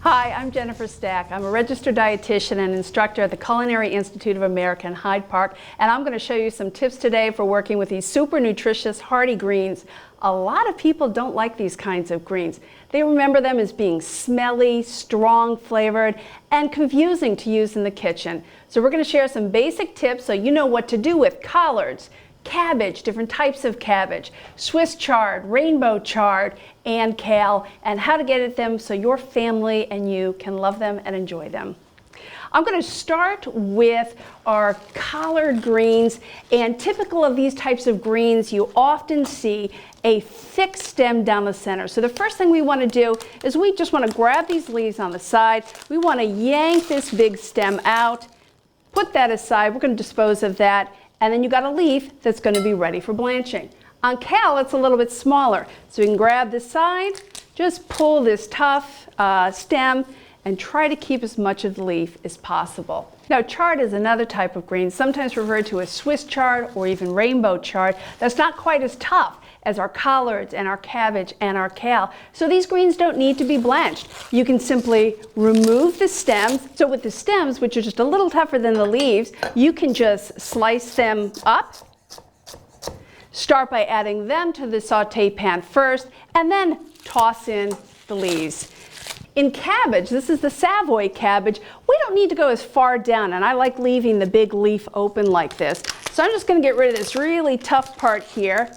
Hi, I'm Jennifer Stack. I'm a registered dietitian and instructor at the Culinary Institute of America in Hyde Park, and I'm going to show you some tips today for working with these super nutritious, hearty greens. A lot of people don't like these kinds of greens. They remember them as being smelly, strong flavored, and confusing to use in the kitchen. So we're going to share some basic tips so you know what to do with collards, cabbage, different types of cabbage, Swiss chard, rainbow chard, and kale, and how to get at them so your family and you can love them and enjoy them. I'm going to start with our collard greens, and typical of these types of greens, you often see a thick stem down the center. So the first thing we want to do is we just want to grab these leaves on the side. We want to yank this big stem out, put that aside. We're going to dispose of that. And then you got a leaf that's going to be ready for blanching. On kale, it's a little bit smaller. So you can grab this side, just pull this tough stem, and try to keep as much of the leaf as possible. Now, chard is another type of green, sometimes referred to as Swiss chard or even rainbow chard, that's not quite as tough as our collards and our cabbage and our kale. So these greens don't need to be blanched. You can simply remove the stems. So with the stems, which are just a little tougher than the leaves, you can just slice them up. Start by adding them to the saute pan first, and then toss in the leaves. In cabbage, this is the Savoy cabbage, we don't need to go as far down, and I like leaving the big leaf open like this. So I'm just going to get rid of this really tough part here.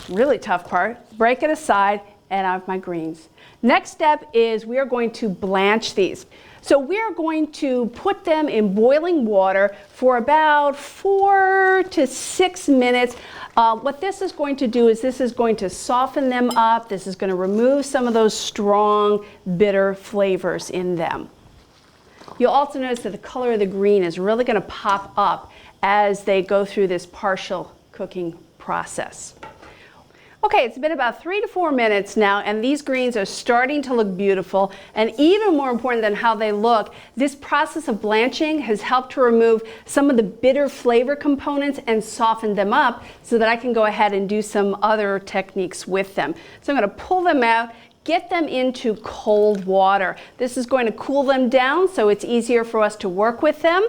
Really tough part, break it aside, and I have my greens. Next step is we are going to blanch these. So we are going to put them in boiling water for about 4 to 6 minutes. What this is going to do is this is going to soften them up. This is going to remove some of those strong, bitter flavors in them. You'll also notice that the color of the green is really going to pop up as they go through this partial cooking process. Okay, it's been about 3 to 4 minutes now, and these greens are starting to look beautiful. And even more important than how they look, this process of blanching has helped to remove some of the bitter flavor components and soften them up so that I can go ahead and do some other techniques with them. So I'm going to pull them out, get them into cold water. This is going to cool them down so it's easier for us to work with them,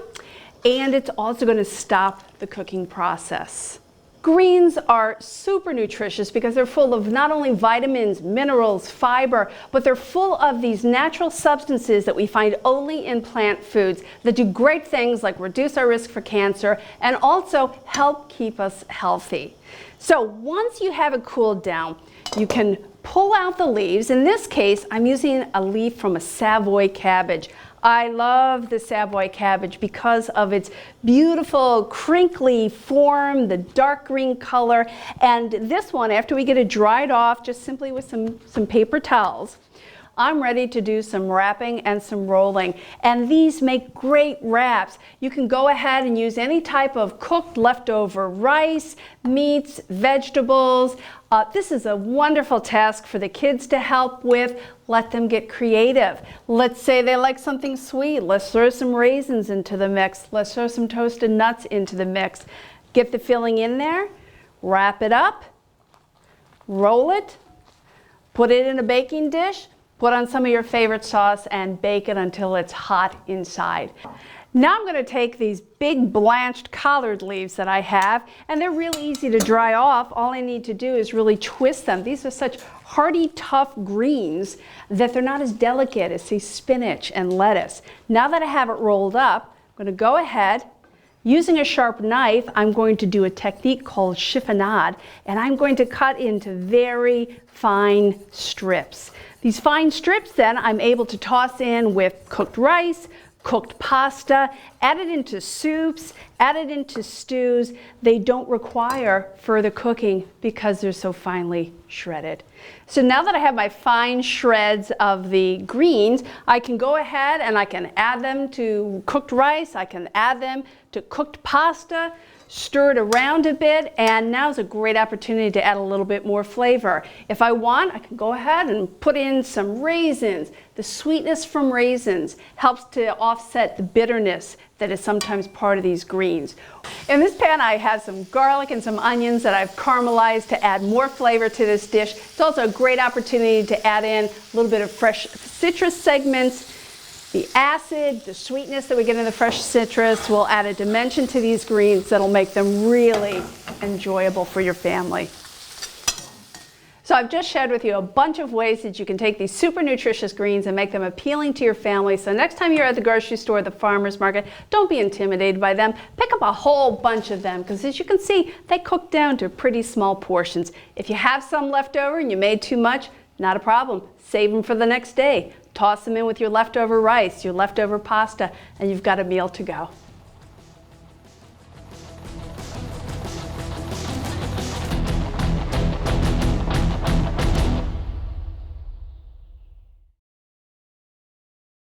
and it's also going to stop the cooking process. Greens are super nutritious because they're full of not only vitamins, minerals, fiber, but they're full of these natural substances that we find only in plant foods that do great things like reduce our risk for cancer and also help keep us healthy. So once you have it cooled down, you can pull out the leaves. In this case, I'm using a leaf from a Savoy cabbage. I love the Savoy cabbage because of its beautiful crinkly form, the dark green color, and this one, after we get it dried off, just simply with some paper towels, I'm ready to do some wrapping and some rolling. And these make great wraps. You can go ahead and use any type of cooked leftover rice, meats, vegetables. This is a wonderful task for the kids to help with. Let them get creative. Let's say they like something sweet. Let's throw some raisins into the mix. Let's throw some toasted nuts into the mix. Get the filling in there, wrap it up, roll it, put it in a baking dish, put on some of your favorite sauce, and bake it until it's hot inside. Now I'm going to take these big blanched collard leaves that I have, and they're really easy to dry off. All I need to do is really twist them. These are such hearty, tough greens that they're not as delicate as, say, spinach and lettuce. Now that I have it rolled up, I'm going to go ahead. Using a sharp knife, I'm going to do a technique called chiffonade, and I'm going to cut into very fine strips. These fine strips then I'm able to toss in with cooked rice, cooked pasta, add it into soups, add it into stews. They don't require further cooking because they're so finely shredded. So now that I have my fine shreds of the greens, I can go ahead and I can add them to cooked rice, I can add them to cooked pasta, stir it around a bit, and now's a great opportunity to add a little bit more flavor. If I want, I can go ahead and put in some raisins. The sweetness from raisins helps to offset the bitterness that is sometimes part of these greens. In this pan, I have some garlic and some onions that I've caramelized to add more flavor to this dish. It's also a great opportunity to add in a little bit of fresh citrus segments. The acid, the sweetness that we get in the fresh citrus will add a dimension to these greens that'll make them really enjoyable for your family. So I've just shared with you a bunch of ways that you can take these super nutritious greens and make them appealing to your family. So next time you're at the grocery store or the farmer's market, don't be intimidated by them. Pick up a whole bunch of them, because as you can see, they cook down to pretty small portions. If you have some left over and you made too much, not a problem. Save them for the next day. Toss them in with your leftover rice, your leftover pasta, and you've got a meal to go.